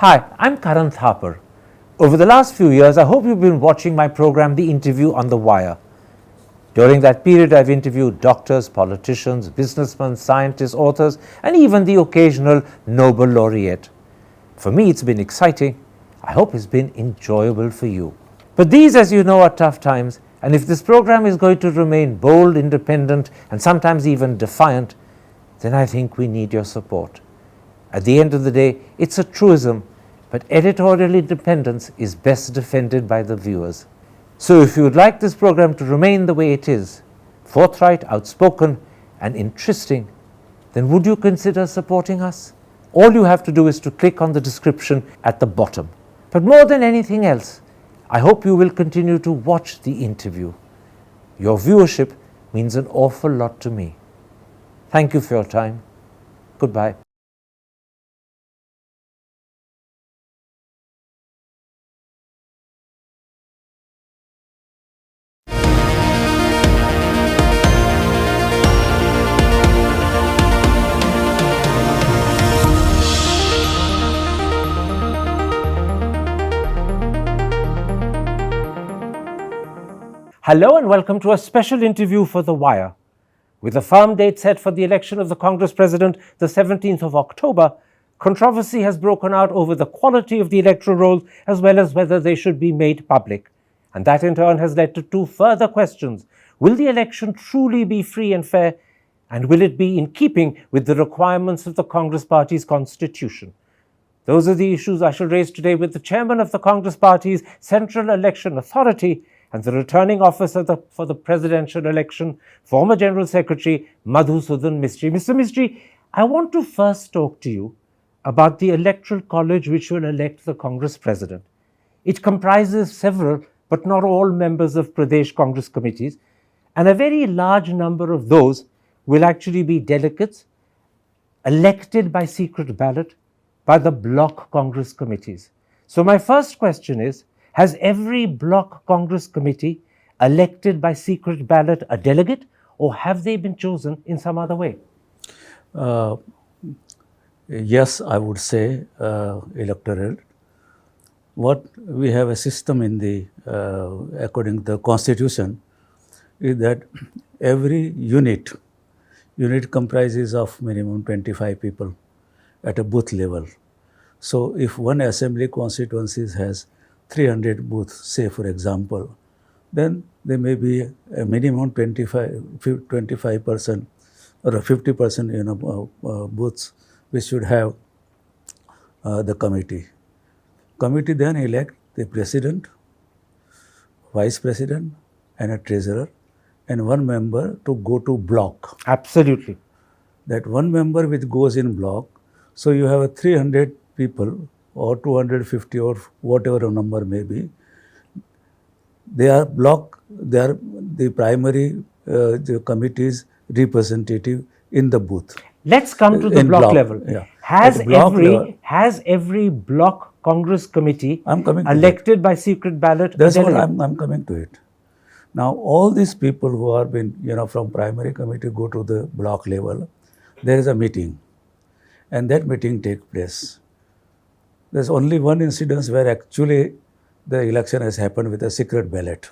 Hi, I'm Karan Thapar. Over the last few years, I hope you've been watching my program, The Interview on the Wire. During that period, I've interviewed doctors, politicians, businessmen, scientists, authors, and even the occasional Nobel laureate. For me, it's been exciting. I hope it's been enjoyable for you. But these, as you know, are tough times, and if this program is going to remain bold, independent, and sometimes even defiant, then I think we need your support. At the end of the day, it's a truism, but editorial independence is best defended by the viewers. So if you would like this program to remain the way it is, forthright, outspoken, and interesting, then would you consider supporting us? All you have to do is to click on the description at the bottom. But more than anything else, I hope you will continue to watch the interview. Your viewership means an awful lot to me. Thank you for your time. Goodbye. Hello and welcome to a special interview for The Wire. With a firm date set for the election of the Congress President, the 17th of October, controversy has broken out over the quality of the electoral rolls as well as whether they should be made public. And that in turn has led to two further questions. Will the election truly be free and fair? And will it be in keeping with the requirements of the Congress Party's constitution? Those are the issues I shall raise today with the chairman of the Congress Party's Central Election Authority and the returning officer for the presidential election, former General Secretary Madhusudan Mistry. Mr. Mistry, I want to first talk to you about the Electoral College which will elect the Congress President. It comprises several, but not all members of Pradesh Congress Committees, and a very large number of those will actually be delegates elected by secret ballot by the block Congress committees. So my first question is, has every block Congress committee elected by secret ballot a delegate, or have they been chosen in some other way? Yes, I would say electoral. What we have a system in the, according to the constitution, is that every unit comprises of minimum 25 people at a booth level. So if one assembly constituency has 300 booths, say for example, then there may be a minimum 25% or a 50% booths which should have the committee. Committee then elect the president, vice president, and a treasurer, and one member to go to block. Absolutely. That one member which goes in block, so you have a 300 people or 250 or whatever number may be. They are block, they are the primary the committee's representative in the booth. Let's come to the block level. Yeah. Has every block Congress committee elected by secret ballot? That's what I'm coming to it. Now, all these people who have been, from primary committee go to the block level, there is a meeting, and that meeting takes place. There's only one incident where actually the election has happened with a secret ballot.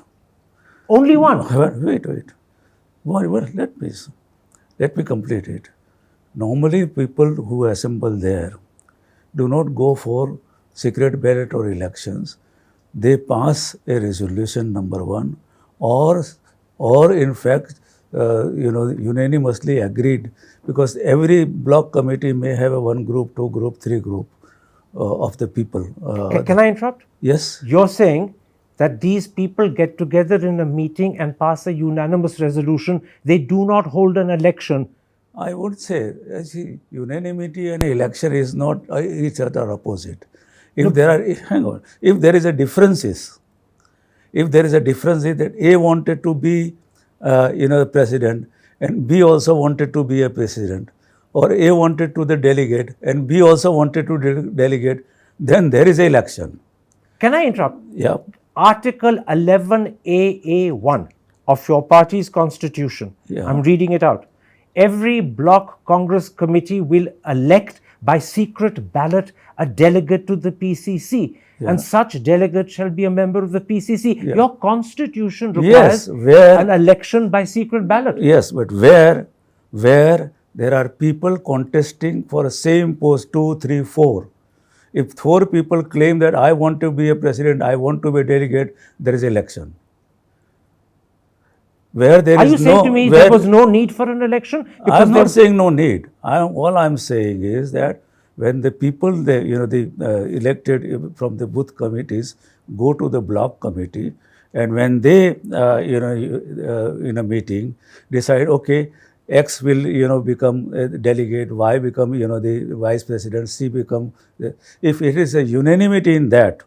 Only one? Wait. Let me complete it. Normally, people who assemble there do not go for secret ballot or elections. They pass a resolution, number one, or in fact, unanimously agreed, because every block committee may have a one group, two group, three group of the people. Can I interrupt? Yes. You're saying that these people get together in a meeting and pass a unanimous resolution. They do not hold an election. I would say, unanimity and election is not each other opposite. If there is a difference that A wanted to be, president, and B also wanted to be a president, or A wanted to the delegate and B also wanted to delegate, then there is an election. Can I interrupt? Yeah. Article 11AA1 of your party's constitution. Yeah. I'm reading it out. Every block Congress committee will elect by secret ballot a delegate to the PCC, and such delegate shall be a member of the PCC. Your constitution requires an election by secret ballot. Yes, but where there are people contesting for the same post, 2, 3, 4. If 4 people claim that I want to be a president, I want to be a delegate, there is election. Where there Are is you saying to me there was no need for an election? I am not saying no need. All I am saying is that when the people, elected from the booth committees go to the block committee, and when they, in a meeting, decide, okay, X will, become a delegate, Y become, the vice president, C become, if it is a unanimity in that,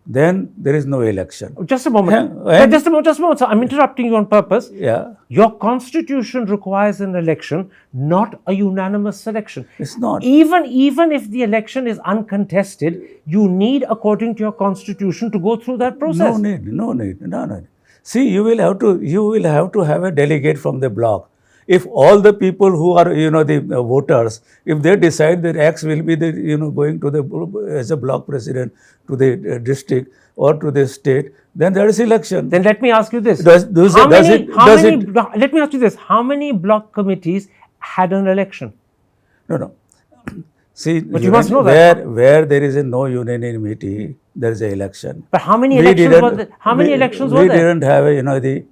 then there is no election. Just a moment. Just a moment. So I'm interrupting you on purpose. Yeah. Your constitution requires an election, not a unanimous selection. It's not. Even if the election is uncontested, you need, according to your constitution, to go through that process. No need. See, you will have to have a delegate from the block. If all the people who are, the voters, if they decide that X will be the, going to the, as a block president to the district or to the state, then there is election. Then let me ask you this. Let me ask you this. How many block committees had an election? No. See, but you must know that. Where there is no unanimity, there is an election. But how many elections were there? How many elections were there? We didn't have, the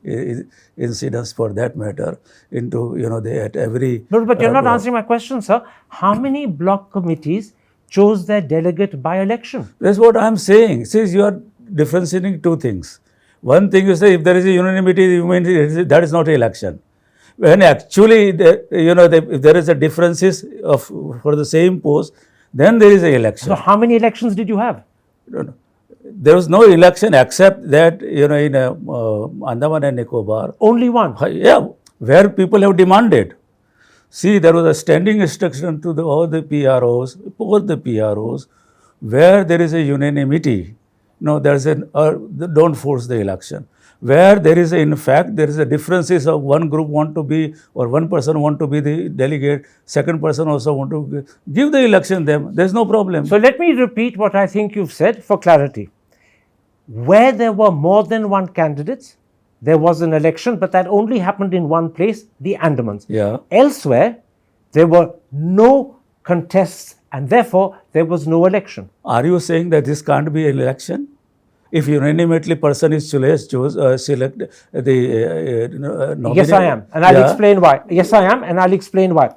incidents for that matter into, at every... No, but you're not answering my question, sir. How many block committees chose their delegate by election? That's what I'm saying. See, you are differentiating two things. One thing is that if there is a unanimity, you mean that is not an election. When actually, if there is a differences for the same post, then there is an election. So how many elections did you have? No. There was no election except that, in Andaman and Nicobar. Only one? Yeah, where people have demanded. See, there was a standing instruction to all the PROs, where there is a unanimity. No, there's don't force the election. Where there is in fact, there is a differences of one group want to be, or one person want to be the delegate, second person also want to give the election them. There's no problem. So let me repeat what I think you've said for clarity. Where there were more than one candidates, there was an election, but that only happened in one place, the Andamans. Yeah. Elsewhere, there were no contests, and therefore there was no election. Are you saying that this can't be an election? If unanimously person is select the nominee? Yes, I am, and I'll explain why. Yes, I am, and I'll explain why.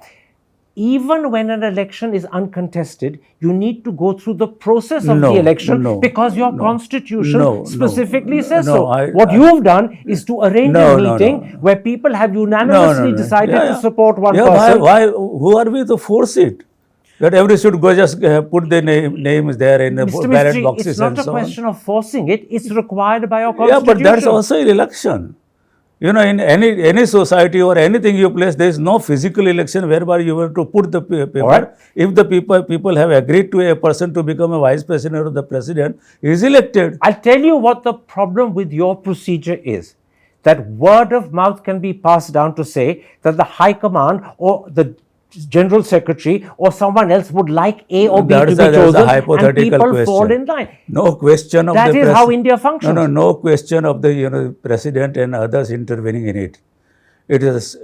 Even when an election is uncontested, you need to go through the process of the election because your constitution specifically says so. What you've done is to arrange a meeting where people have unanimously decided to support one person. Why? Who are we to force it? That everybody should go just put their names there in the ballot boxes. It's not a question of forcing it. It's required by your constitution. Yeah, but that's also an election. In any society or anything you place, there is no physical election whereby you have to put the paper. Right. If the people have agreed to a person to become a vice president or the president, he is elected. I'll tell you what the problem with your procedure is. That word of mouth can be passed down to say that the High Command or the General Secretary or someone else would like A or B to be chosen, and people fall in line. No question of that is how India functions. No question of the president and others intervening in it. It is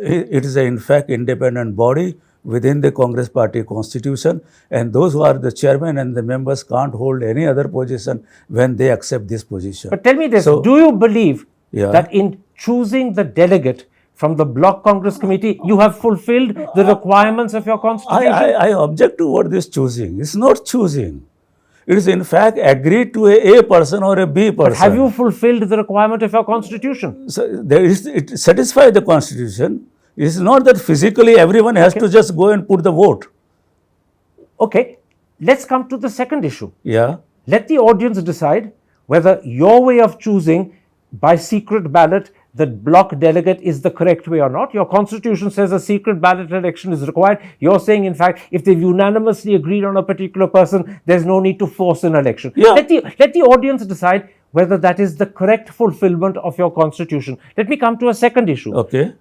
in fact independent body within the Congress Party constitution, and those who are the chairman and the members can't hold any other position when they accept this position. But tell me this: do you believe that in choosing the delegate from the Block Congress Committee, you have fulfilled the requirements of your constitution? I object to what this choosing. It's not choosing. It is in fact agreed to a person or a B person. But have you fulfilled the requirement of your constitution? So it satisfies the constitution. It is not that physically everyone has to just go and put the vote. Okay, let's come to the second issue. Yeah. Let the audience decide whether your way of choosing by secret ballot the block delegate is the correct way or not. Your constitution says a secret ballot election is required. You're saying, in fact, if they've unanimously agreed on a particular person, there's no need to force an election. Yeah. Let the audience decide whether that is the correct fulfillment of your constitution. Let me come to a second issue. Okay.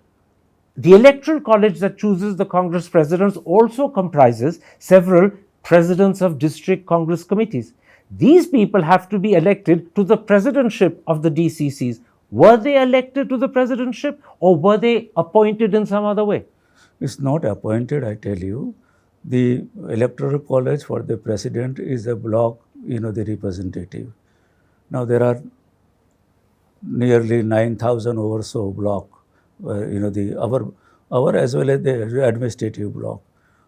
The electoral college that chooses the Congress presidents also comprises several presidents of district Congress committees. These people have to be elected to the presidentship of the DCCs. Were they elected to the presidentship, or were they appointed in some other way? It's not appointed, I tell you. The electoral college for the president is a block, the representative. Now there are nearly 9,000 or so block, our as well as the administrative block.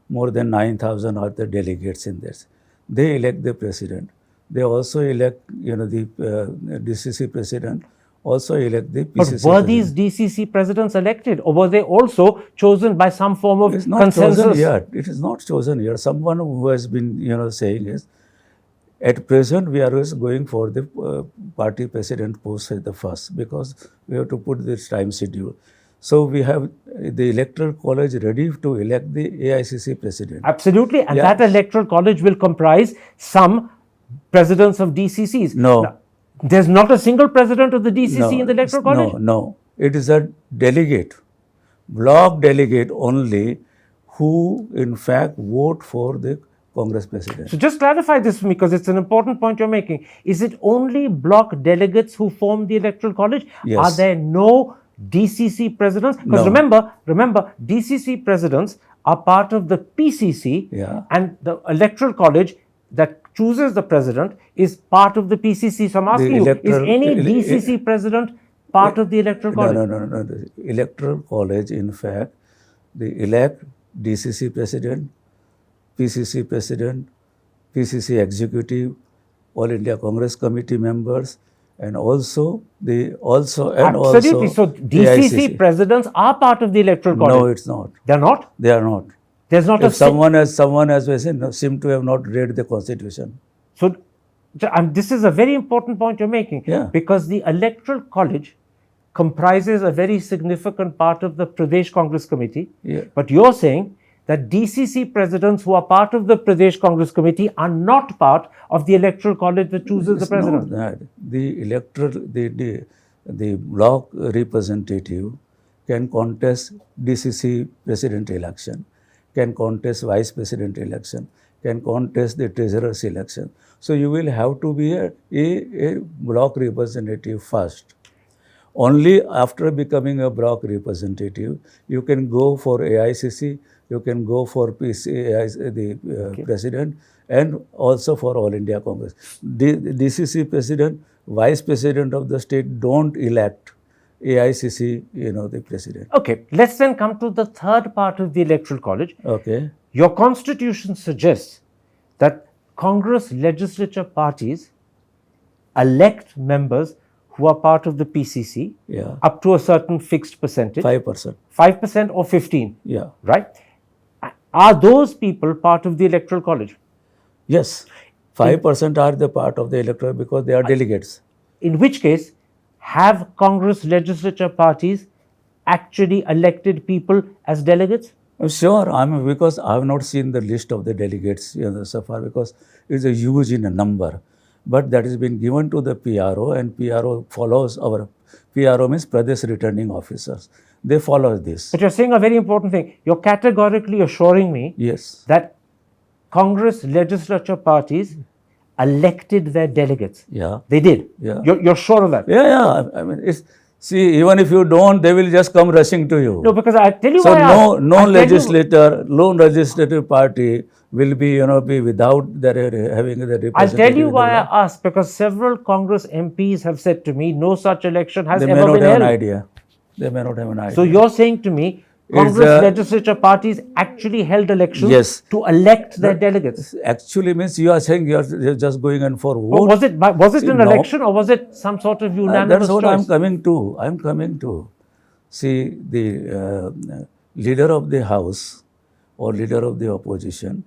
More than 9,000 are the delegates in this. They elect the president. They also elect, the DCC president, also elect the PCC But were president. these DCC presidents elected, or were they also chosen by some form of It is not consensus? chosen yet. It is not chosen yet. Someone who has been, saying is, at present we are just going for the party president post at the first, because we have to put this time schedule. So we have the electoral college ready to elect the AICC president. Absolutely, and Yeah. that electoral college will comprise some presidents of DCCs. No. Now, there's not a single president of the DCC in the electoral college? No. It is a delegate, block delegate only, who in fact vote for the Congress president. So just clarify this for me, because it's an important point you're making. Is it only block delegates who form the electoral college? Yes. Are there no DCC presidents? Because No. remember, DCC presidents are part of the PCC, Yeah. and the electoral college that chooses the president is part of the PCC. So I'm asking you, is any DCC president part of the electoral college? No. The electoral college, in fact, they elect DCC president, PCC president, PCC executive, All India Congress Committee members, and also Absolutely. So DCC AICC. presidents are part of the electoral college. No, it's not. They're not. They are not. There's not If someone has seem to have not read the constitution. So, this is a very important point you're making. Yeah. Because the electoral college comprises a very significant part of the Pradesh Congress Committee. Yeah. But you're saying that DCC presidents who are part of the Pradesh Congress Committee are not part of the electoral college that chooses the president. Not that. The electoral, the block representative can contest DCC president election, can contest vice president election, can contest the treasurer's election. So you will have to be a block representative first. Only after becoming a block representative, you can go for AICC, you can go for the president, and also for All India Congress. The DCC president, vice president of the state don't elect AICC, the president. Okay, let's then come to the third part of the electoral college. Okay. Your constitution suggests that Congress legislature parties elect members who are part of the PCC Yeah. up to a certain fixed percentage, 5%. 5% or 15%, Yeah. right? Are those people part of the electoral college? Yes. 5% are the part of the electorate because they are delegates. In which case, have Congress legislature parties actually elected people as delegates? Sure, because I have not seen the list of the delegates so far, because it's a huge in a number. But that has been given to the PRO, and PRO follows our PRO means Pradesh Returning Officers. They follow this. But you're saying a very important thing. You're categorically assuring me Yes. that Congress legislature parties elected their delegates. Yeah. They did. Yeah. You're sure of that? Yeah. See, even if you don't, they will just come rushing to you. No, because I tell you So why. no legislative party will be without their having the representative. I'll tell you in the why bloc. I asked, because several Congress MPs have said to me, no such election has They may ever not been have held. an idea. They may not have an idea. So you're saying to me, Congress legislature parties actually held elections Yes. to elect their delegates. Actually means you are saying you're just going in for But vote. was it an No. election, or was it some sort of unanimous That's what choice? I'm coming to. See, the leader of the House or leader of the opposition,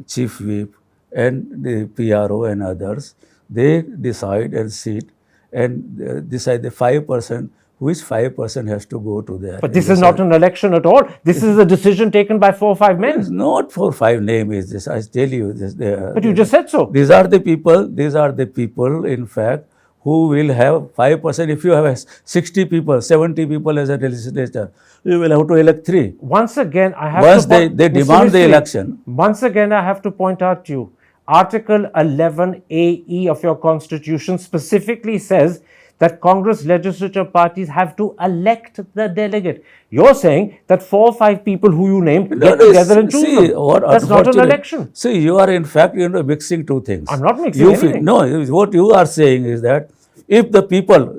chief whip, and the PRO and others, they decide and sit and decide the 5%, which 5% has to go to their. But this is not an election at all. This is a decision taken by 4 or 5 men. It's not for 5 name is this. I tell you this. But you just said so. These are the people, in fact, who will have 5%. If you have 60 people, 70 people as a legislature, you will have to elect 3. Once again, I have Once to they Mr. demand the Mistry, election. Once again, I have to point out to you, Article 11AE of your constitution specifically says that Congress legislature parties have to elect the delegate. You're saying that 4 or 5 people who you name get together and choose See, them. what That's not an unfortunate- election. See, you are in fact mixing two things. I'm not mixing anything. No, what you are saying is that if the people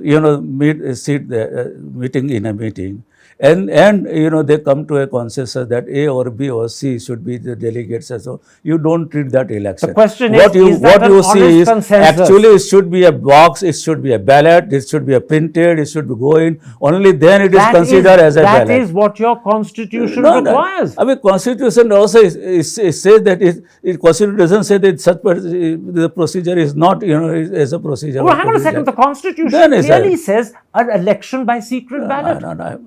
meeting in a meeting, and they come to a consensus that A or B or C should be the delegates, and so you don't treat that election. The question what is that what an you see honest is consensus? actually it should be a box, it should be a ballot, it should be a printed, it should be going. Only then it is considered as a ballot. That is what your constitution requires. I mean, constitution also says that constitution doesn't say that the procedure is not as a procedure. Well, hang on a second. The constitution clearly says an election by secret ballot.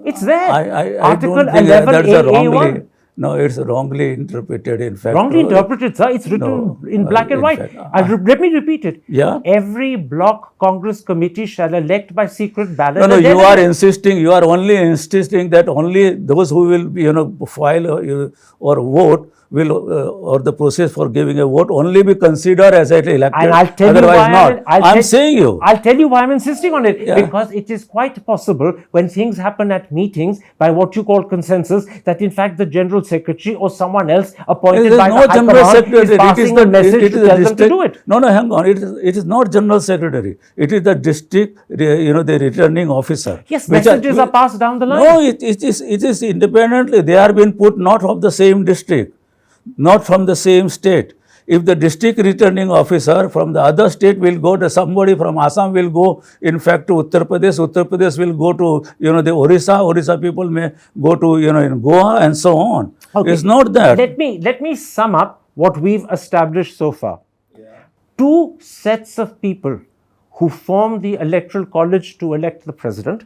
It's there. Article Article 11A1. No, it's wrongly interpreted, in fact. Wrongly interpreted, sir. It's written in black and white. Let me repeat it. Yeah. Every block Congress committee shall elect by secret ballot. No, you are only insisting that only those who will, file or vote will, or the process for giving a vote only be considered as an elected. And I'll tell otherwise you why not. I'll tell you why I'm insisting on it. Yeah. Because it is quite possible when things happen at meetings by what you call consensus that in fact the General Secretary or someone else appointed by the High Command is passing a message to tell them to do it. No, hang on. It is not General Secretary. It is the district, the returning officer. Yes, messages are passed down the line. No, it is independently. They are being put not from the same district, not from the same state. If the district returning officer from the other state will go to somebody from Assam will go, in fact, to Uttar Pradesh will go to, the Orissa people may go to, in Goa and so on. Okay. It's not that. Let me sum up what we've established so far. Yeah. 2 sets of people who form the electoral college to elect the president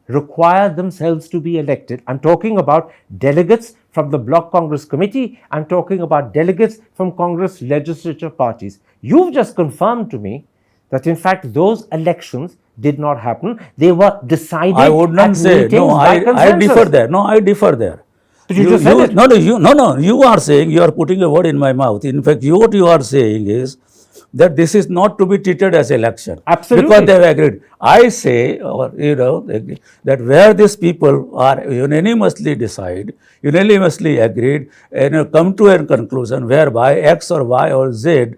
require themselves to be elected. I'm talking about delegates from the Block Congress Committee. I'm talking about delegates from Congress legislature parties. You've just confirmed to me that in fact those elections did not happen. They were decided I would not say. No, I differ there. No, I differ there. But you just said it. No, you are saying, you are putting a word in my mouth. In fact, what you are saying is that this is not to be treated as election. Absolutely. Because they have agreed. I say, that where these people are unanimously agreed, and come to a conclusion whereby X or Y or Z,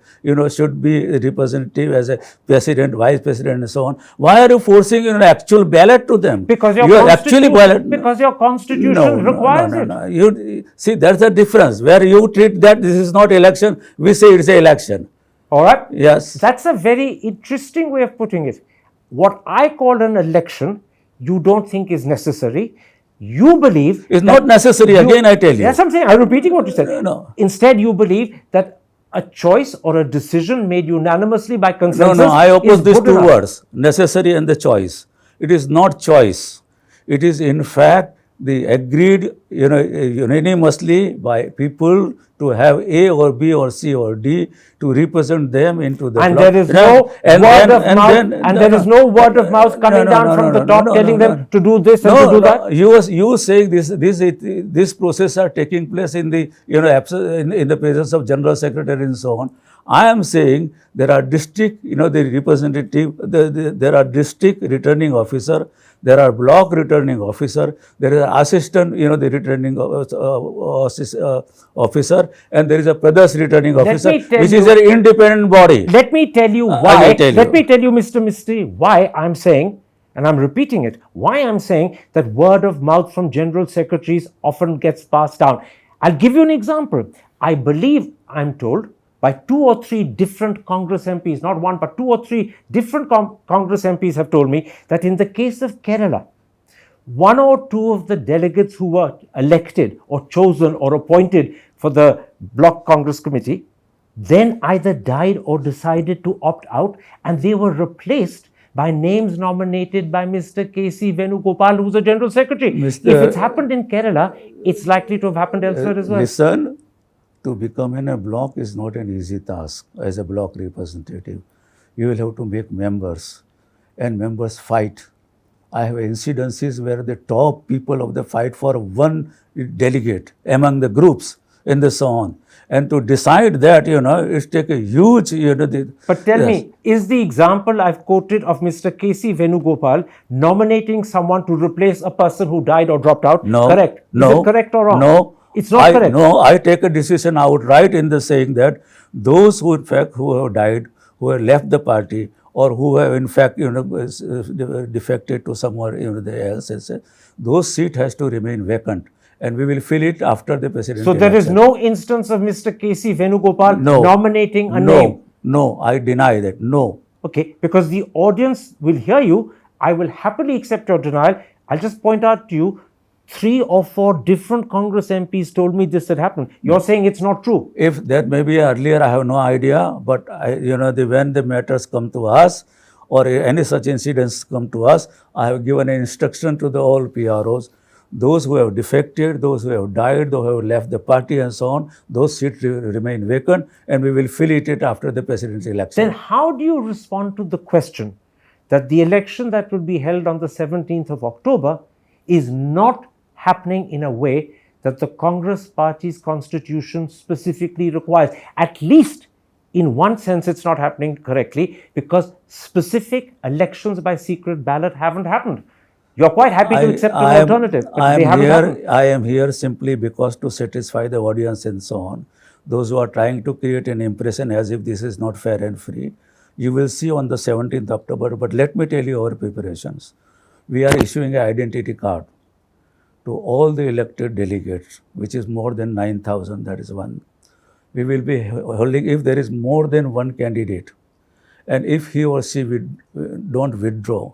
should be representative as a president, vice president, and so on. Why are you forcing an actual ballot to them? Because your constitution requires it. No. You see, that's the difference. Where you treat that this is not election, we say it's an election. All right? Yes. That's a very interesting way of putting it. What I call an election, you don't think is necessary. You believe it's not necessary. Again, I tell you. That's what I'm saying. I'm repeating what you said. No. Instead, you believe that a choice or a decision made unanimously by consensus. No, I oppose these 2 enough. words, necessary and the choice. It is not choice. It is in fact the agreed unanimously by people to have A or B or C or D to represent them into the and block. There is no word of mouth coming down from the top telling them to do this and to do that. You saying this process are taking place in the in the presence of General Secretary and so on. I am saying there are district the representative, there are district returning officer, there are block returning officer, there is an assistant the returning officer, and there is a Pradesh returning officer, which is an independent body. Let me tell you why. Let me tell you, Mr. Mistry, why I'm saying, and I'm repeating it, why I'm saying that word of mouth from general secretaries often gets passed down. I'll give you an example. I believe, I'm told, by 2 or 3 different Congress MPs, not one, but 2 or 3 different Congress MPs have told me that in the case of Kerala, 1 or 2 of the delegates who were elected or chosen or appointed for the Block Congress Committee then either died or decided to opt out, and they were replaced by names nominated by Mr. K.C. Venugopal, who's a General Secretary. If it's happened in Kerala, it's likely to have happened elsewhere as well. Listen, to become in a block is not an easy task as a block representative. You will have to make members. and members fight. I have incidences where the top people of the fight for one delegate among the groups and so on. And to decide that, it's take a huge, But tell me, is the example I've quoted of Mr. K.C. Venugopal nominating someone to replace a person who died or dropped out correct? No. Is it correct or wrong? No. It's not correct. No, I take a decision outright in the saying that those who in fact who have died, who have left the party, or who have in fact defected to somewhere else, those seat has to remain vacant, and we will fill it after the presidential So there is election. no instance of Mr. K.C. Venugopal nominating a name. No, I deny that. No. Okay, because the audience will hear you. I will happily accept your denial. I'll just point out to you, 3 or 4 different Congress MPs told me this had happened. You're saying it's not true. If that may be earlier, I have no idea. But when the matters come to us, or any such incidents come to us, I have given an instruction to the all PROs. Those who have defected, those who have died, those who have left the party and so on, those seats remain vacant, and we will fill it after the presidential election. Then how do you respond to the question that the election that will be held on the 17th of October is not happening in a way that the Congress party's constitution specifically requires? At least in one sense, it's not happening correctly because specific elections by secret ballot haven't happened. You're quite happy to accept an alternative, but they haven't happened. I am here simply because to satisfy the audience and so on. Those who are trying to create an impression as if this is not fair and free, you will see on the 17th October. But let me tell you our preparations. We are issuing an identity card to all the elected delegates, which is more than 9,000, that is one. We will be holding, if there is more than one candidate, and if he or she don't withdraw,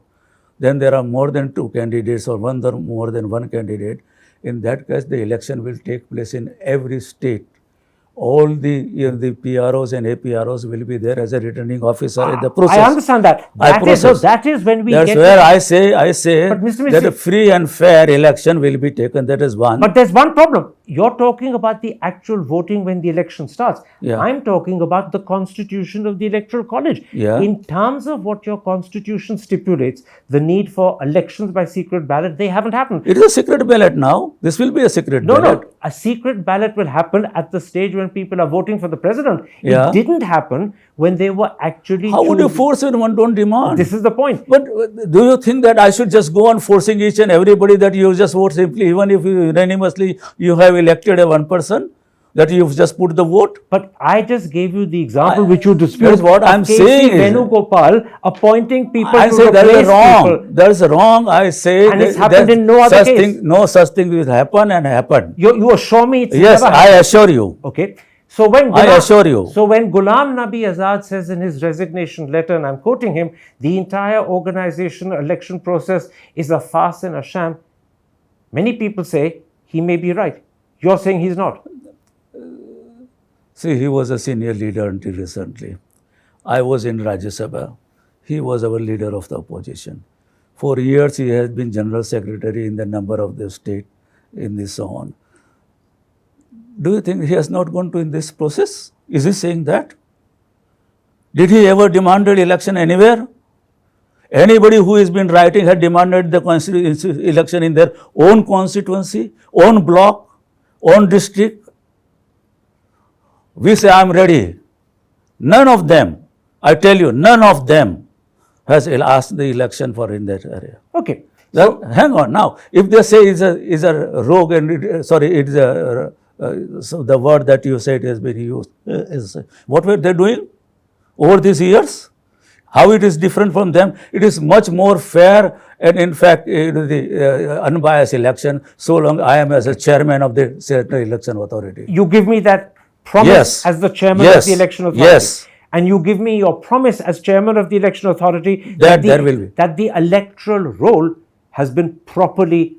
then there are more than 2 candidates or more than one candidate. In that case, the election will take place in every state. All the PROs and APROs will be there as a returning officer in the process. I understand that. That is when we That's get... where I say But Mr. that a free and fair election will be taken. That is one. But there's one problem. You're talking about the actual voting when the election starts. Yeah. I'm talking about the constitution of the Electoral College. Yeah. In terms of what your constitution stipulates, the need for elections by secret ballot, they haven't happened. It is a secret ballot now. This will be a secret ballot. No. A secret ballot will happen at the stage when people are voting for the president. Yeah. It didn't happen when they were actually... How would you force when one don't demand? This is the point. But do you think that I should just go on forcing each and everybody that you just vote simply, even if unanimously you have elected a one person, that you've just put the vote? But I just gave you the example which you dispute. That's what I'm saying. Venugopal appointing people I to say that replace is wrong. people. That is wrong. I say And it's happened in no other case. No such thing will happen and happen. You assure me it's Yes, never I happened. assure you. Okay. So when I assure you. So when Ghulam Nabi Azad says in his resignation letter, and I'm quoting him, the entire organization election process is a farce and a sham, many people say he may be right. You're saying he's not. See, he was a senior leader until recently. I was in Rajya Sabha. He was our leader of the opposition. For years, he has been general secretary in the number of the state in this so on. Do you think he has not gone to in this process? Is he saying that? Did he ever demanded election anywhere? Anybody who has been writing had demanded the election in their own constituency, own block, own district. We say, I'm ready. None of them, I tell you, none of them has asked the election for in that area. Okay. Well, hang on. Now, if they say is a rogue and it is a so the word that you said has been used is what were they doing over these years? How it is different from them? It is much more fair and in fact the unbiased election. So long I am as a chairman of the Central Election Authority. You give me that promise as the chairman of the election authority. Yes. And you give me your promise as chairman of the election authority that the electoral roll has been properly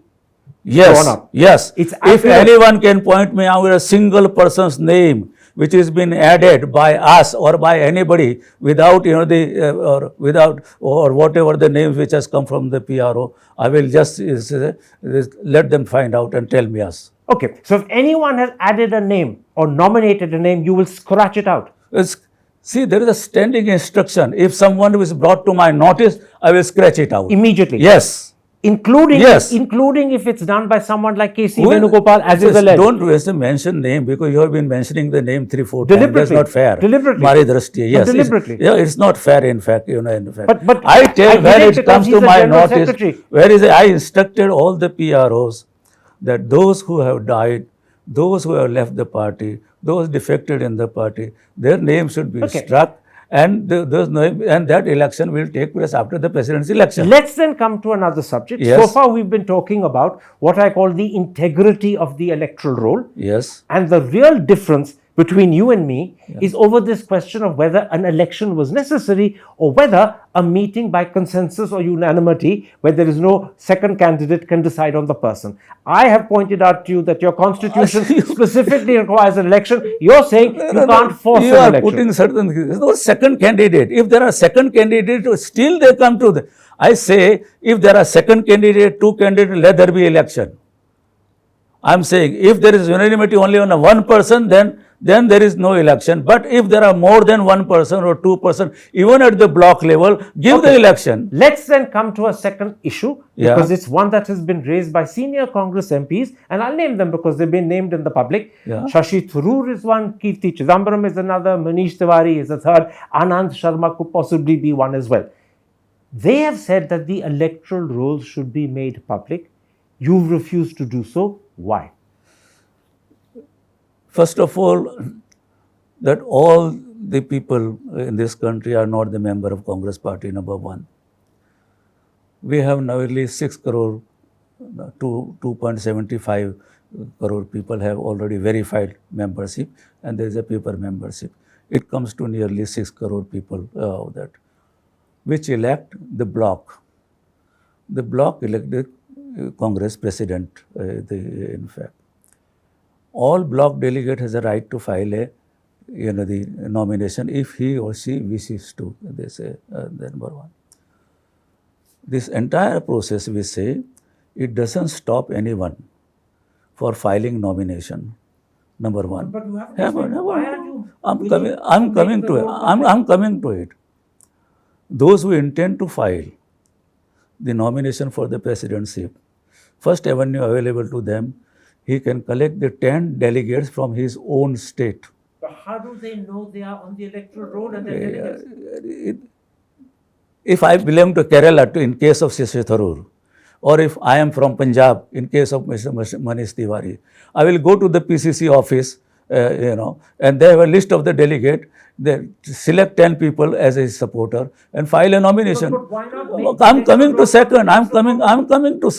drawn up. Yes. It's if anyone can point me out a single person's name which has been added by us or by anybody without or whatever the names which has come from the PRO, I will just let them find out and tell me us. Okay. So if anyone has added a name or nominated a name, you will scratch it out. See, there is a standing instruction. If someone is brought to my notice, I will scratch it out. Immediately. Yes. Including, Yes. including if it's done by someone like K.C. Well, Venugopal, as is just alleged. don't waste a mention name, because you have been mentioning the name 3-4 times. Deliberately. That's not fair. Deliberately. Mari drashti. Yes. Deliberately. It's not fair, in fact. In fact. But I tell I where did it comes because to he's a my general notice. secretary. I instructed all the PROs that those who have died, those who have left the party, those defected in the party, their names should be struck. And and that election will take place after the president's election. Let's then come to another subject. Yes. So far, we've been talking about what I call the integrity of the electoral roll. Yes. And the real difference between you and me is over this question of whether an election was necessary or whether a meeting by consensus or unanimity, where there is no second candidate, can decide on the person. I have pointed out to you that your constitution specifically requires an election. You're saying you can't force an election. You are putting certain things. There's no second candidate. If there are second candidates, still they come to the... I say, if there are second candidate, two candidates, let there be election. I'm saying, if there is unanimity only on one person, then there is no election. But if there are more than one person or two person, even at the block level, give the election. Let's then come to a second issue, because it's one that has been raised by senior Congress MPs, and I'll name them because they've been named in the public. Shashi Tharoor is one, Kirti Chidambaram is another, Manish Tiwari is a third, Anand Sharma could possibly be one as well. They have said that the electoral rolls should be made public. You've refused to do so. Why? First of all, that all the people in this country are not the member of Congress party, number one. We have nearly 6 crore to 2.75 crore people have already verified membership, and there is a paper membership. It comes to nearly 6 crore people that which elect the bloc. The bloc elected Congress president, in fact. All bloc delegate has a right to file a, the nomination if he or she wishes to. They say the number one. This entire process, we say, it doesn't stop anyone for filing nomination. Number one. But you have to I'm coming to it. I'm coming to it. Those who intend to file the nomination for the presidency, first avenue available to them, he can collect the 10 delegates from his own state. But how do they know they are on the electoral roll and they're delegates? If I belong to Kerala, in case of Shashi Tharoor, or if I am from Punjab, in case of Mr. Manish Tiwari, I will go to the PCC office, and they have a list of the delegate. They select 10 people as a supporter and file a nomination. But why not I'm coming to second. I'm coming to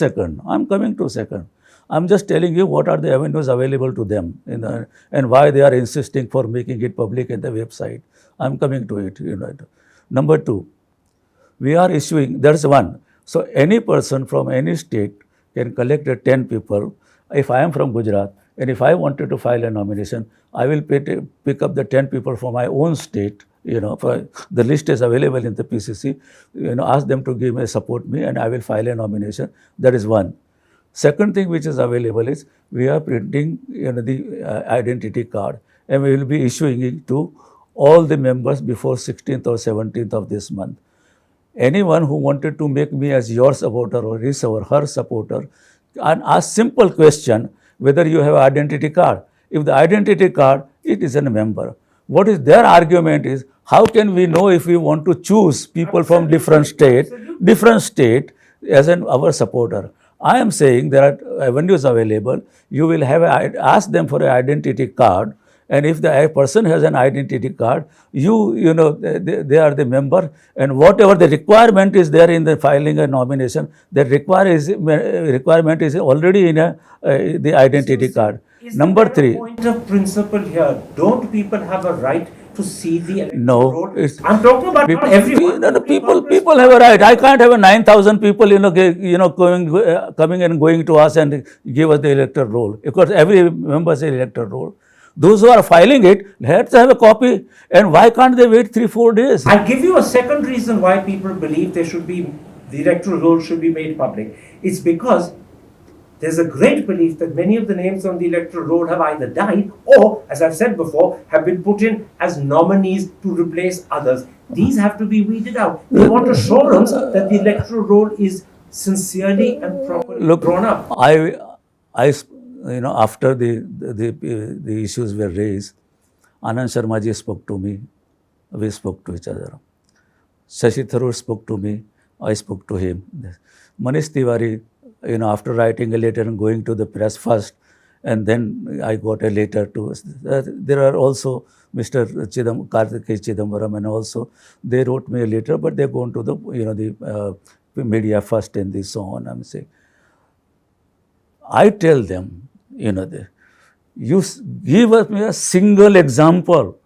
second. I'm just telling you what are the avenues available to them and why they are insisting for making it public at the website. I'm coming to it. Number two, we are issuing, there's one. So any person from any state can collect 10 people. If I am from Gujarat and if I wanted to file a nomination, I will pick up the 10 people from my own state. The list is available in the PCC. Ask them to support me, and I will file a nomination. That is one. Second thing which is available is we are printing the identity card, and we will be issuing it to all the members before 16th or 17th of this month. Anyone who wanted to make me as your supporter or his or her supporter, and ask simple question whether you have identity card. If the identity card, it is a member. What is their argument is, how can we know if we want to choose people from different state as our supporter? I am saying there are avenues available. You will ask them for an identity card, and if the person has an identity card, they are the member, and whatever the requirement is there in the filing a nomination, the requirement is already in the identity card. Number three. Point of principle here. Don't people have a right to see the electoral roll? No, I'm talking about everyone. People have a right. I can't have 9,000 people, coming and going to us and give us the electoral roll. Because every member has an electoral roll. Those who are filing it, let's have a copy. And why can't they wait 3-4 days? I'll give you a second reason why people believe the electoral roll should be made public. It's because there's a great belief that many of the names on the electoral roll have either died or, as I've said before, have been put in as nominees to replace others. These have to be weeded out. They want assurance that the electoral roll is sincerely and properly drawn up. After the issues were raised, Anand Sharma ji spoke to me. We spoke to each other. Shashi Tharoor spoke to me. I spoke to him. Manish Tiwari, after writing a letter and going to the press first, and then I got a letter to. There are also Mr. Karthikeya Chidambaram, and also they wrote me a letter, but they gone to the media first and so on. I'm saying, I tell them, you give us me a single example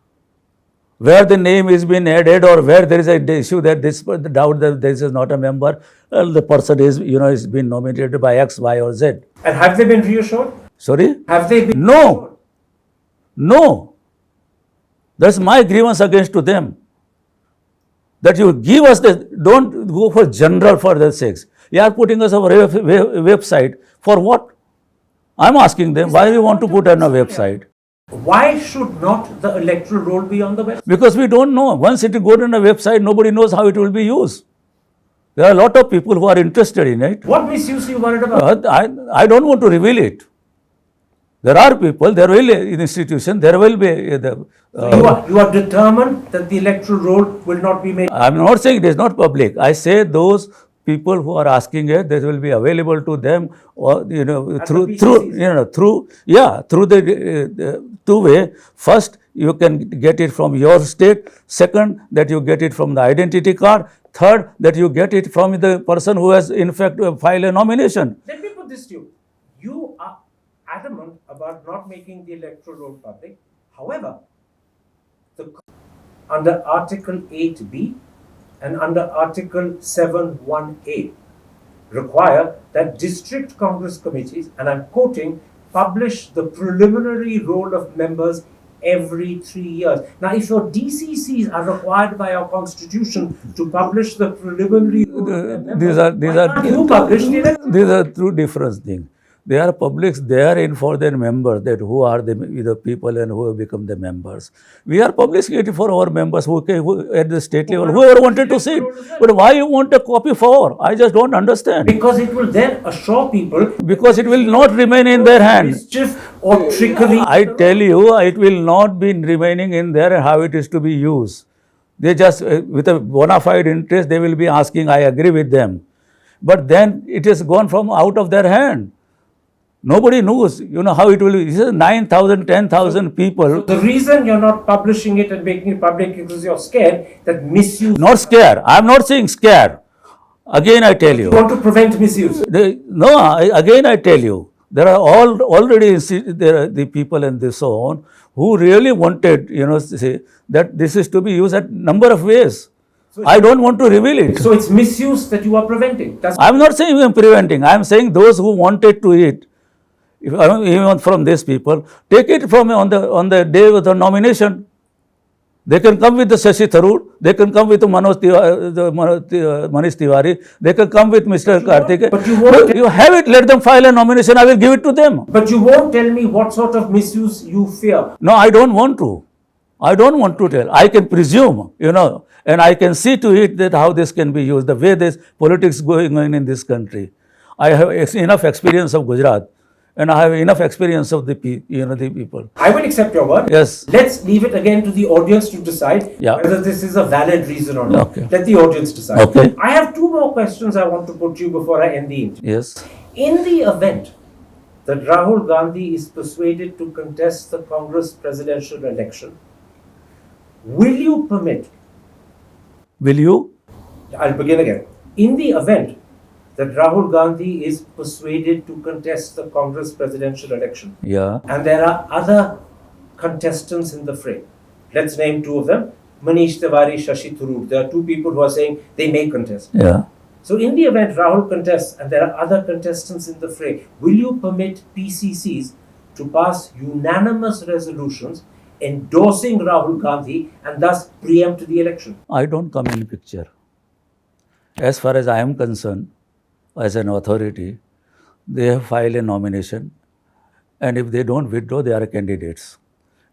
where the name is being added or where there is a issue that this the doubt that this is not a member, the person is been nominated by X, Y, or Z. And have they been reassured? Sorry? Have they been No. No. That's my grievance against to them. That you give us don't go for general for the sakes. You are putting us on a website for what? I'm asking them, why do you want to put on a website? Why should not the electoral roll be on the website? Because we don't know. Once it goes on a website, nobody knows how it will be used. There are a lot of people who are interested in it. What misuse are you worried about? I don't want to reveal it. There are people, there will be an institution, there will be You are determined that the electoral roll will not be made. I'm not saying it is not public. I say those people who are asking it, this will be available to them, or through the two way. First, you can get it from your state. Second, that you get it from the identity card. Third, that you get it from the person who has in fact filed a nomination. Let me put this to you. You are adamant about not making the electoral roll public. However, under Article 8B and under Article 7(1)(a) require that district Congress committees, and I'm quoting, publish the preliminary roll of members every 3 years. Now, if your DCCs are required by our constitution to publish the preliminary roll of members, these are two different things. They are publics, they are in for their members, that who are the people and who have become the members. We are publishing it for our members who at the state level, whoever wanted to see it. But why you want a copy for? I just don't understand. Because it will then assure people. Because it will not remain in their hands. Mischief or trickery. I tell you, it will not be remaining in there how it is to be used. They just, with a bona fide interest, they will be asking, I agree with them. But then it is gone from out of their hand. Nobody knows, how it will be. This is 9,000, 10,000 people. So the reason you're not publishing it and making it public is because you're scared that misuse. Not scare. I'm not saying scare. Again, I tell you. You want to prevent misuse. Again, I tell you. There are already the people and so on who really wanted, say that this is to be used at number of ways. So I don't want to reveal it. So it's misuse that you are preventing. I'm not saying I'm preventing. I'm saying those who wanted to it. Even from these people, take it from on the day of the nomination. They can come with the Shashi Tharoor, they can come with Manish Tiwari, they can come with Mr. Karthikeya. But you won't. You have it, let them file a nomination, I will give it to them. But you won't tell me what sort of misuse you fear. No, I don't want to. I don't want to tell. I can presume, and I can see to it that how this can be used, the way this politics going on in this country. I have enough experience of Gujarat. And I have enough experience of the people. I will accept your word. Yes. Let's leave it again to the audience to decide whether this is a valid reason or not. Okay. Let the audience decide. Okay. I have two more questions I want to put to you before I end the interview. Yes. In the event that Rahul Gandhi is persuaded to contest the Congress presidential election, will you permit? Will you? I'll begin again. In the event that Rahul Gandhi is persuaded to contest the Congress presidential election. Yeah. And there are other contestants in the fray. Let's name two of them. Manish Tiwari, Shashi Tharoor. There are two people who are saying they may contest. Yeah. So in the event Rahul contests and there are other contestants in the fray, will you permit PCCs to pass unanimous resolutions endorsing Rahul Gandhi and thus preempt the election? I don't come in picture. As far as I am concerned, as an authority, they have filed a nomination, and if they don't withdraw, they are candidates,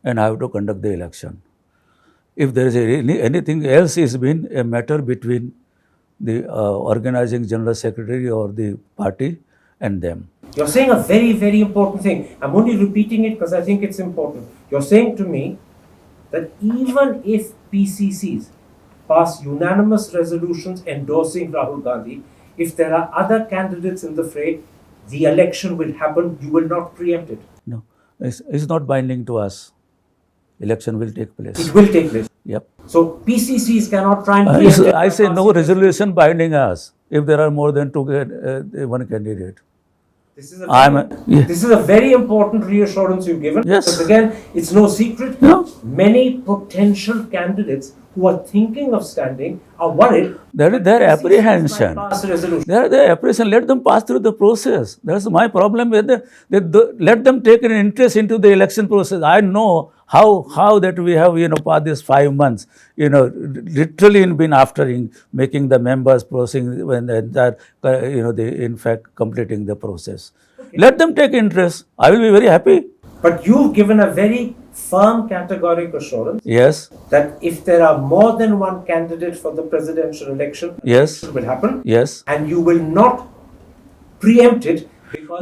and I have to conduct the election. If there is anything else is been a matter between the organizing general secretary or the party and them. You're saying a very, very important thing. I'm only repeating it because I think it's important. You're saying to me that even if PCCs pass unanimous resolutions endorsing Rahul Gandhi, if there are other candidates in the fray, the election will happen, you will not preempt it. No, it's not binding to us. Election will take place. It will take place. Yep. So PCCs cannot try and preempt it. I say no resolution binding us if there are more than one candidate. This is a very important reassurance you've given. Yes. Because again, it's no secret. No. Many potential candidates who are thinking of standing are worried. That is their PCCs apprehension. might pass a resolution. Their apprehension. Let them pass through the process. That's my problem with let them take an interest into the election process. I know how that we have past these 5 months literally been after making the members processing when that in fact completing the process. Okay. Let them take interest. I will be very happy. But you've given a very firm categoric assurance. Yes. That if there are more than one candidate for the presidential election, yes, it will happen. Yes. And you will not preempt it.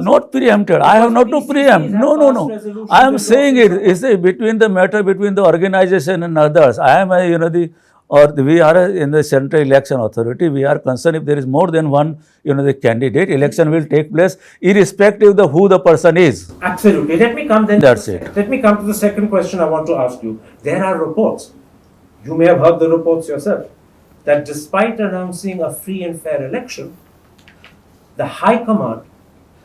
Not preempted. I have not to preempt. No. I am saying it is between the matter between the organization and others. I am we are in the Central Election Authority. We are concerned if there is more than one the candidate. Election will take place irrespective of who the person is. Absolutely. Let me come then. That's it. Let me come to the second question I want to ask you. There are reports. You may have heard the reports yourself that despite announcing a free and fair election, the High Command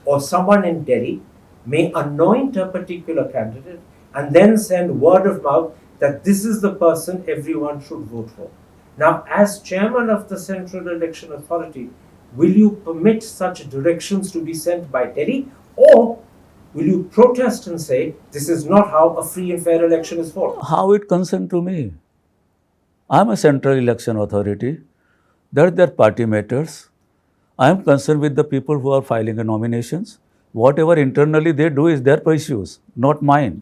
or someone in Delhi may anoint a particular candidate and then send word of mouth that this is the person everyone should vote for. Now, as chairman of the Central Election Authority, will you permit such directions to be sent by Delhi, or will you protest and say this is not how a free and fair election is fought? How it concerns to me? I am a Central Election Authority. That is their party matters. I am concerned with the people who are filing nominations. Whatever internally they do is their issues, not mine.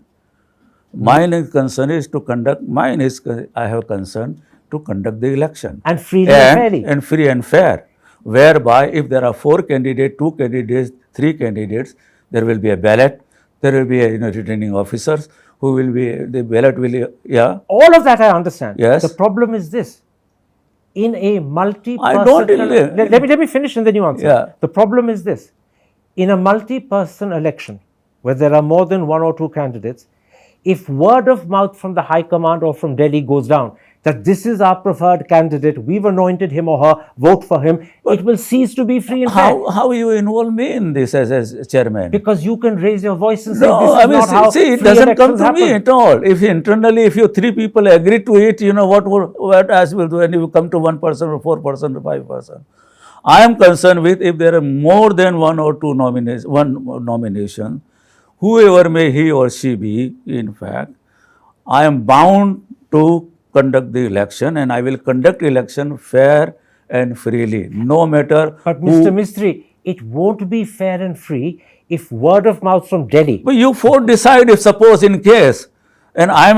Mine concern is to conduct. I have concern to conduct the election and freely and fairly and free and fair. Whereby, if there are 4 candidates, 2 candidates, 3 candidates, there will be a ballot. There will be a returning officers who will be the ballot will All of that I understand. Yes. The problem is this. In a multi-person... I don't... Let me finish and then you answer. Yeah. The problem is this. In a multi-person election, where there are more than 1 or 2 candidates, if word of mouth from the High Command or from Delhi goes down, that this is our preferred candidate, we've anointed him or her, vote for him, it will cease to be free and fair. How you involve me in this as chairman? Because you can raise your voice and say, no, this is not how see, it free doesn't come to happen. me at all. If internally, if you 3 people agree to it, what else will do? And if you come to 1 person or 4 person or 5 person. I am concerned with if there are more than 1 or 2 nomination, whoever may he or she be, in fact, I am bound to conduct the election, and I will conduct election fair and freely, no matter. But Mr. Mistry, it won't be fair and free if word of mouth from Delhi. But you 4 decide if suppose in case, and I am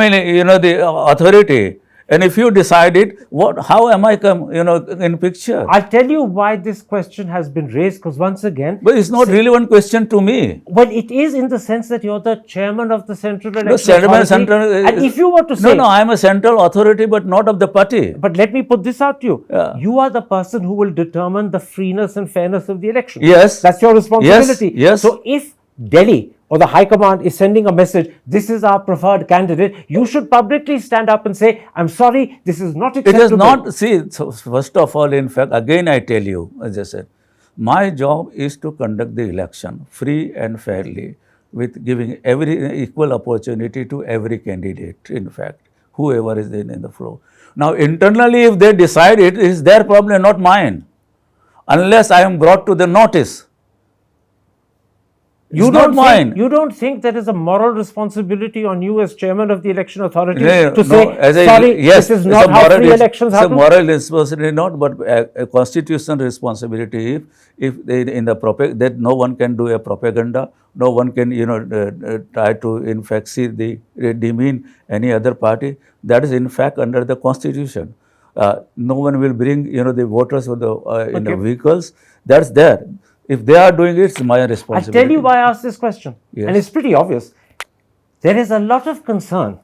the authority, and if you decide it, how am I in picture? I'll tell you why this question has been raised, because once again... But it's not relevant question to me. Well, it is in the sense that you're the chairman of the Central Election Authority. And if you were to say... No, I am a central authority, but not of the party. But let me put this out to you. Yeah. You are the person who will determine the freeness and fairness of the election. Yes. That's your responsibility. Yes. So if Delhi or the High Command is sending a message, this is our preferred candidate, you should publicly stand up and say, I'm sorry, this is not acceptable. It is not, see, so first of all, in fact, again I tell you, as I said, my job is to conduct the election free and fairly, with giving every equal opportunity to every candidate, in fact, whoever is in the flow. Now, internally, if they decide it is their problem, not mine, unless I am brought to the notice. It's not mine. You don't think there is a moral responsibility on you as chairman of the election authority No, to say, as I- sorry, yes, this is it's not a how moral free elections It's a happen? moral responsibility, not, but a constitutional responsibility. If they, in the that no one can do a propaganda, no one can try to in fact demean any other party. That is in fact under the constitution. No one will bring the voters with the in the Okay. vehicles. That's there. If they are doing it, it's my I'll responsibility. tell you why I asked this question. Yes. And it's pretty obvious. There is a lot of concern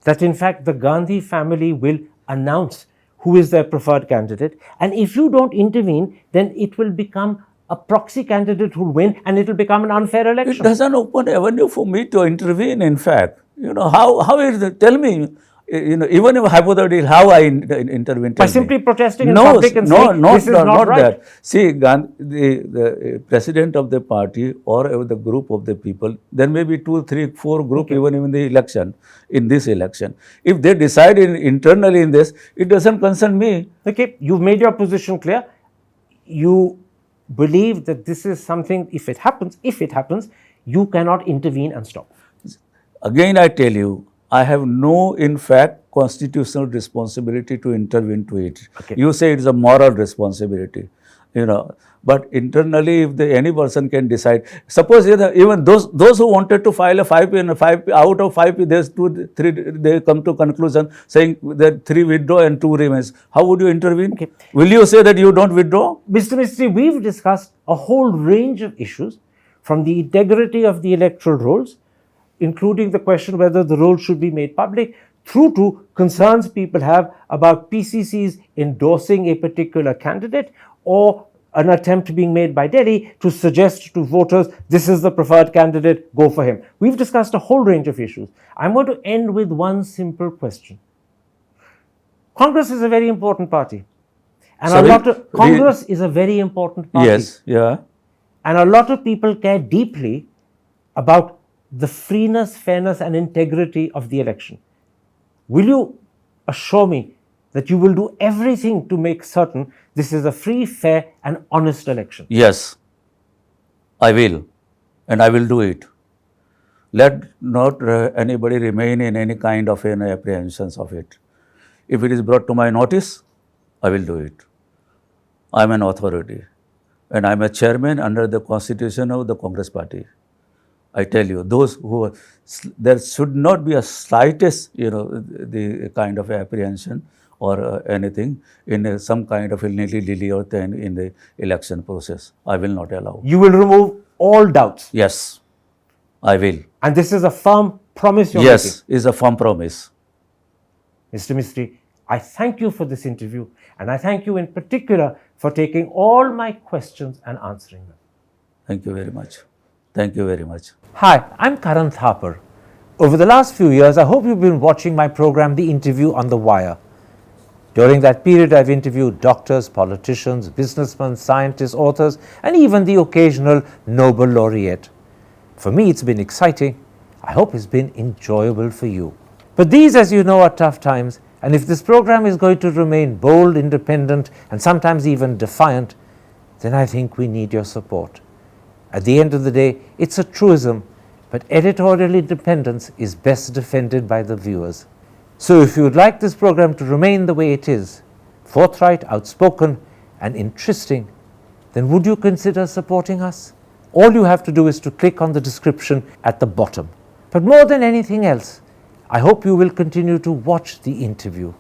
that in fact the Gandhi family will announce who is their preferred candidate. And if you don't intervene, then it will become a proxy candidate who will win and it will become an unfair It election. doesn't open avenue for me to intervene. In fact, how is it? Tell me, even if hypothetically, how I intervene. By Tell simply me. protesting in No, public and saying this is not right. that. See, the president of the party or the group of the people, there may be 2, 3, 4 group even in the election, in this election. If they decide internally in this, it doesn't concern me. Okay, you've made your position clear. You believe that this is something, if it happens, you cannot intervene and stop. Again, I tell you, I have no, in fact, constitutional responsibility to intervene to it. Okay. You say it's a moral responsibility, but internally, if any person can decide, suppose even those who wanted to file a 5 out of 5, there's 2, 3, they come to conclusion saying that 3 withdraw and 2 remains. How would you intervene? Okay. Will you say that you don't withdraw? Mr. Mistry, we've discussed a whole range of issues, from the integrity of the electoral rolls, including the question whether the rolls should be made public, through to concerns people have about PCCs endorsing a particular candidate or an attempt being made by Delhi to suggest to voters, this is the preferred candidate, go for him. We've discussed a whole range of issues. I'm going to end with one simple question. Congress is a very important party. And Congress is a very important party. Yes, yeah. And a lot of people care deeply about the freeness, fairness and integrity of the election. Will you assure me that you will do everything to make certain this is a free, fair and honest election? Yes, I will, and I will do it. Let not anybody remain in any kind of apprehensions of it. If it is brought to my notice, I will do it. I am an authority, and I am a chairman under the constitution of the Congress party. I tell you, those who there should not be a slightest, the kind of apprehension or anything in some kind of nilly-dilly or thing in the election process. I will not allow. You will remove all doubts. Yes, I will. And this is a firm promise you're Yes, is a firm promise. Mr. Mistry, I thank you for this interview, and I thank you in particular for taking all my questions and answering them. Thank you very much. Thank you very much. Hi, I'm Karan Thapar. Over the last few years, I hope you've been watching my program, The Interview on the Wire. During that period, I've interviewed doctors, politicians, businessmen, scientists, authors, and even the occasional Nobel laureate. For me, it's been exciting. I hope it's been enjoyable for you. But these, as you know, are tough times, and if this program is going to remain bold, independent, and sometimes even defiant, then I think we need your support. At the end of the day, it's a truism, but editorial independence is best defended by the viewers. So if you would like this program to remain the way it is, forthright, outspoken, and interesting, then would you consider supporting us? All you have to do is to click on the description at the bottom. But more than anything else, I hope you will continue to watch the interview.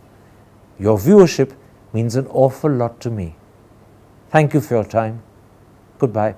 Your viewership means an awful lot to me. Thank you for your time. Goodbye.